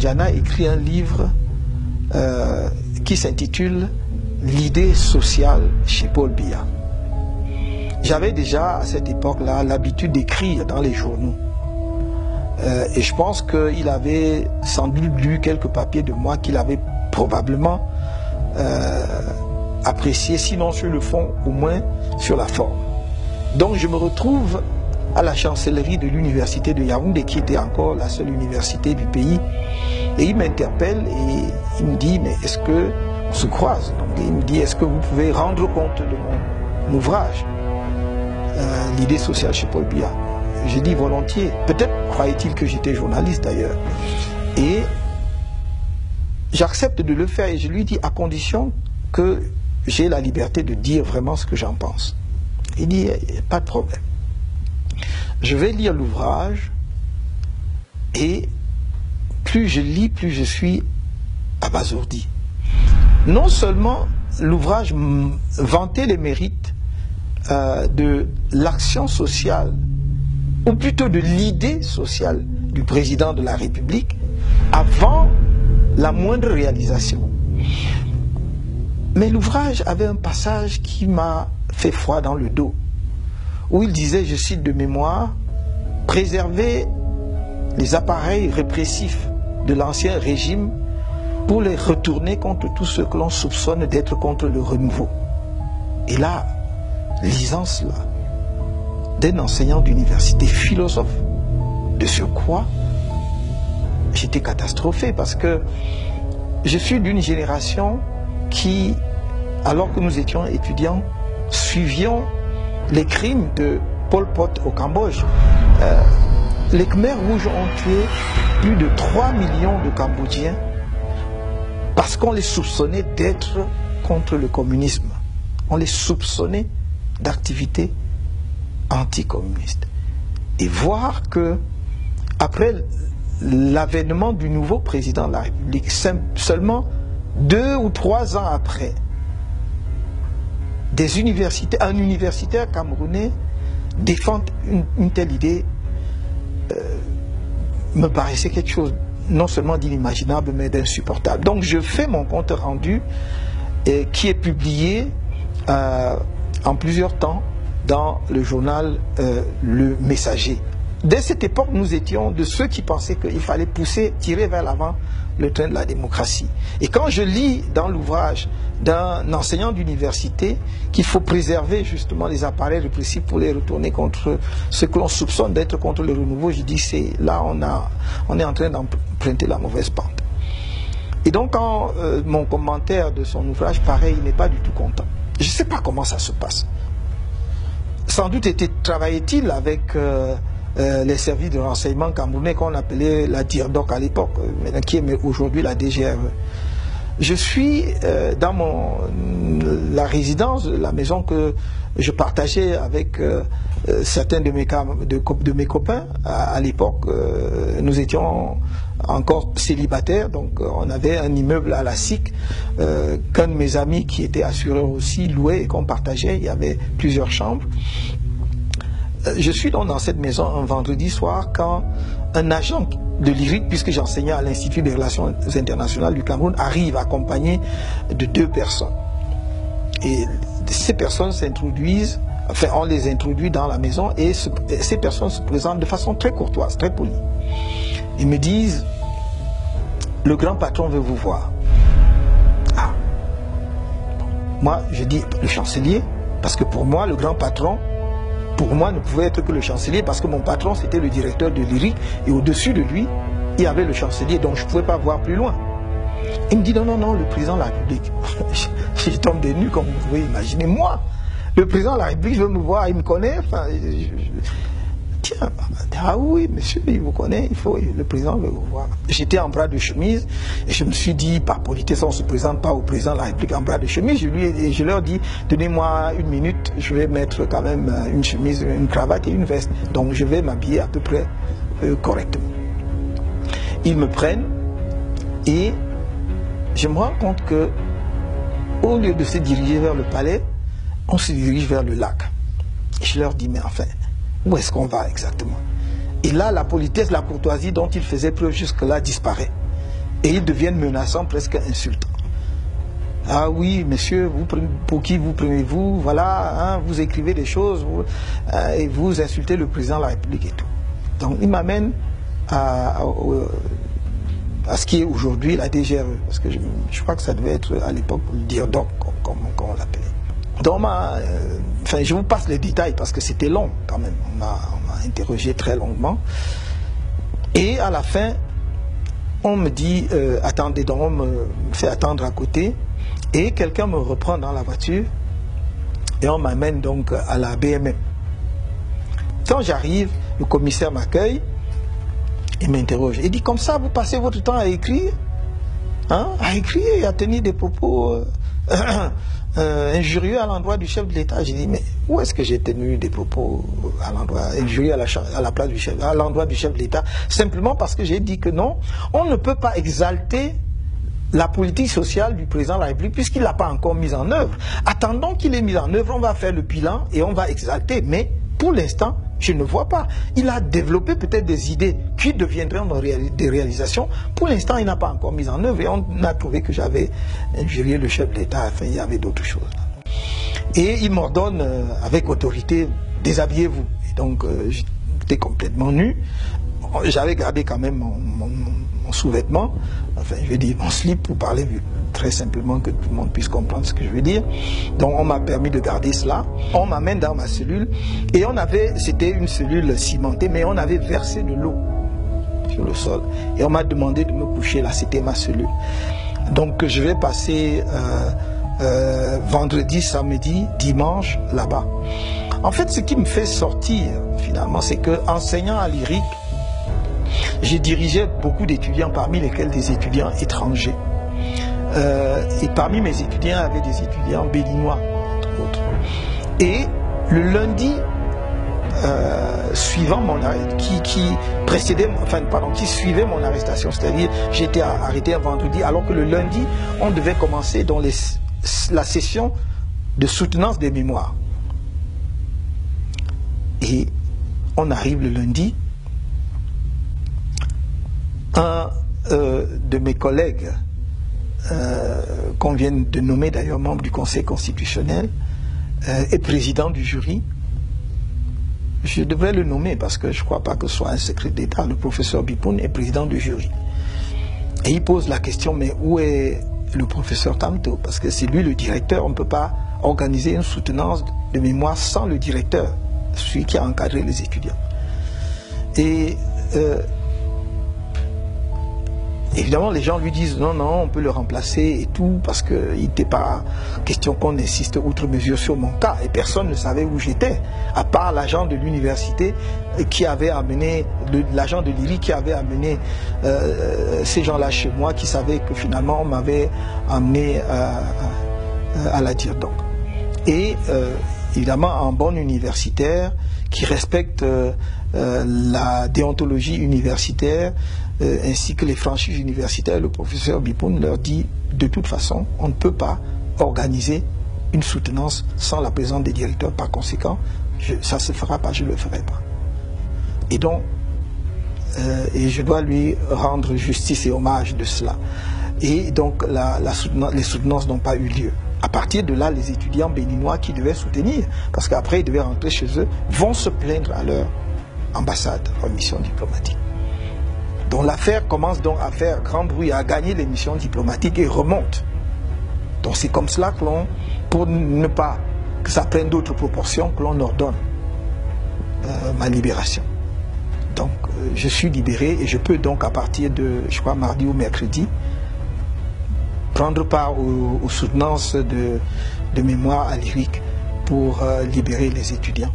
Njana a écrit un livre qui s'intitule « L'idée sociale chez Paul Biya ». J'avais déjà à cette époque-là l'habitude d'écrire dans les journaux. Et je pense qu'il avait sans doute lu quelques papiers de moi qu'il avait probablement apprécié, sinon sur le fond, au moins sur la forme. Donc je me retrouve à la chancellerie de l'université de Yaoundé, qui était encore la seule université du pays. Et il m'interpelle et il me dit, mais est-ce que on se croise? Donc il me dit, est-ce que vous pouvez rendre compte de mon ouvrage, l'idée sociale chez Paul Biya? J'ai dit volontiers. Peut-être croyait-il que j'étais journaliste d'ailleurs. Et j'accepte de le faire et je lui dis à condition que j'ai la liberté de dire vraiment ce que j'en pense. Il dit, pas de problème. Je vais lire l'ouvrage et plus je lis, plus je suis abasourdi. Non seulement l'ouvrage vantait les mérites de l'action sociale, ou plutôt de l'idée sociale du président de la République avant la moindre réalisation. Mais l'ouvrage avait un passage qui m'a fait froid dans le dos, où il disait, je cite de mémoire, « Préserver les appareils répressifs de l'ancien régime pour les retourner contre tous ceux que l'on soupçonne d'être contre le renouveau. » Et là, lisant cela, d'un enseignant d'université, philosophe, de surcroît, j'étais catastrophé parce que je suis d'une génération qui, alors que nous étions étudiants, suivions les crimes de Pol Pot au Cambodge. Les Khmers rouges ont tué plus de 3 millions de Cambodgiens parce qu'on les soupçonnait d'être contre le communisme. On les soupçonnait d'activités anticommunistes. Et voir que, après l'avènement du nouveau président de la République, seulement 2 ou 3 ans après, un universitaire camerounais défend une telle idée, me paraissait quelque chose non seulement d'inimaginable, mais d'insupportable. Donc je fais mon compte rendu qui est publié en plusieurs temps dans le journal Le Messager. Dès cette époque, nous étions de ceux qui pensaient qu'il fallait tirer vers l'avant le train de la démocratie. Et quand je lis dans l'ouvrage d'un enseignant d'université qu'il faut préserver justement les appareils répressifs pour les retourner contre ce que l'on soupçonne d'être contre le renouveau, je dis là on est en train d'emprunter la mauvaise pente. Et donc quand mon commentaire de son ouvrage, pareil, il n'est pas du tout content. Je ne sais pas comment ça se passe. Sans doute travaillait-il avec les services de renseignement camerounais qu'on appelait la DIRDOC à l'époque, qui est aujourd'hui la DGRE. Je suis dans la résidence, la maison que je partageais avec certains de mes copains à l'époque. Nous étions encore célibataires, donc on avait un immeuble à la SIC qu'un de mes amis qui était assureur aussi louait et qu'on partageait. Il y avait plusieurs chambres. Je suis donc dans cette maison un vendredi soir quand un agent de l'IRIC, puisque j'enseignais à l'Institut des Relations Internationales du Cameroun, arrive accompagné de 2 personnes. Et ces personnes s'introduisent, enfin on les introduit dans la maison et ces personnes se présentent de façon très courtoise, très polie. Ils me disent, le grand patron veut vous voir. Ah. Moi je dis, le chancelier, parce que pour moi le grand patron, pour moi, ne pouvait être que le chancelier parce que mon patron, c'était le directeur de l'IRIC et au-dessus de lui, il y avait le chancelier, donc je ne pouvais pas voir plus loin. Il me dit, non, non, non, le président de la République. Je tombe des nues, comme vous pouvez imaginer. Moi, le président de la République veut me voir, il me connaît. Enfin, tiens, ah oui, monsieur, il vous connaît, le président veut vous voir. J'étais en bras de chemise et je me suis dit, par politesse, on ne se présente pas au président de la République en bras de chemise. Je leur dis, donnez-moi 1 minute, je vais mettre quand même une chemise, une cravate et une veste. Donc je vais m'habiller à peu près correctement. Ils me prennent et je me rends compte que au lieu de se diriger vers le palais, on se dirige vers le lac. Et je leur dis, mais enfin, où est-ce qu'on va exactement? Et là, la politesse, la courtoisie dont il faisait preuve jusque-là disparaît. Et ils deviennent menaçants, presque insultants. Ah oui, monsieur, pour qui vous prenez-vous? Voilà, hein, vous écrivez des choses et vous insultez le président de la République et tout. Donc il m'amène à ce qui est aujourd'hui la DGRE, parce que je crois que ça devait être à l'époque le DIRDOC, comme on l'appelait. Donc enfin, je vous passe les détails parce que c'était long quand même. On m'a interrogé très longuement. Et à la fin, on me dit attendez, donc on me fait attendre à côté. Et quelqu'un me reprend dans la voiture et on m'amène donc à la BMM. Quand j'arrive, le commissaire m'accueille et m'interroge. Il dit, comme ça, vous passez votre temps à écrire, hein, à écrire et à tenir des propos injurieux à l'endroit du chef de l'État. J'ai dit, mais où est-ce que j'ai tenu des propos à l'endroit injurieux à la place du chef, à l'endroit du chef de l'État? Simplement parce que j'ai dit que non, on ne peut pas exalter la politique sociale du président de la République puisqu'il ne l'a pas encore mise en œuvre. Attendons qu'il ait mis en œuvre, on va faire le bilan et on va exalter. Mais pour l'instant, je ne vois pas. Il a développé peut-être des idées qui deviendront des réalisations. Pour l'instant, il n'a pas encore mis en œuvre et on a trouvé que j'avais injurié le chef de l'État. Enfin, il y avait d'autres choses. Et il m'ordonne avec autorité, déshabillez-vous. Et donc, j'étais complètement nu. J'avais gardé quand même mon sous-vêtement, enfin je vais dire mon slip pour parler très simplement que tout le monde puisse comprendre ce que je veux dire. Donc on m'a permis de garder cela. On m'amène dans ma cellule et c'était une cellule cimentée, mais on avait versé de l'eau sur le sol. Et on m'a demandé de me coucher là, c'était ma cellule. Donc je vais passer vendredi, samedi, dimanche là-bas. En fait, ce qui me fait sortir finalement, c'est que enseignant à l'IRIC, j'ai dirigé beaucoup d'étudiants, parmi lesquels des étudiants étrangers. Et parmi mes étudiants, il y avait des étudiants béninois, entre autres. Et le lundi suivant mon qui suivait mon arrestation, c'est-à-dire j'étais arrêté un vendredi, alors que le lundi, on devait commencer dans la session de soutenance des mémoires. Et on arrive le lundi. Un de mes collègues, qu'on vient de nommer d'ailleurs membre du Conseil constitutionnel, est président du jury. Je devrais le nommer parce que je ne crois pas que ce soit un secret d'État. Le professeur Bipoun est président du jury. Et il pose la question, mais où est le professeur Tamto? Parce que c'est lui le directeur, on ne peut pas organiser une soutenance de mémoire sans le directeur, celui qui a encadré les étudiants. Et évidemment, les gens lui disent non, non, on peut le remplacer et tout, parce qu'il n'était pas question qu'on insiste outre mesure sur mon cas. Et personne ne savait où j'étais, à part l'agent de l'université qui avait amené, l'agent de l'IRI qui avait amené ces gens-là chez moi, qui savaient que finalement on m'avait amené à la DIRDOC. Et évidemment, en bon universitaire, qui respecte la déontologie universitaire, ainsi que les franchises universitaires, le professeur Bipoun leur dit de toute façon, on ne peut pas organiser une soutenance sans la présence des directeurs. Par conséquent, ça ne se fera pas, je ne le ferai pas. Et donc, et je dois lui rendre justice et hommage de cela. Et donc, les soutenances n'ont pas eu lieu. À partir de là, les étudiants béninois qui devaient soutenir, parce qu'après ils devaient rentrer chez eux, vont se plaindre à leur ambassade en mission diplomatique. Donc l'affaire commence donc à faire grand bruit, à gagner les missions diplomatiques et remonte. Donc c'est comme cela que pour ne pas que ça prenne d'autres proportions, que l'on ordonne ma libération. Donc je suis libéré et je peux donc à partir de, je crois, mardi ou mercredi, prendre part aux soutenances de mémoire à l'IRIC pour libérer les étudiants.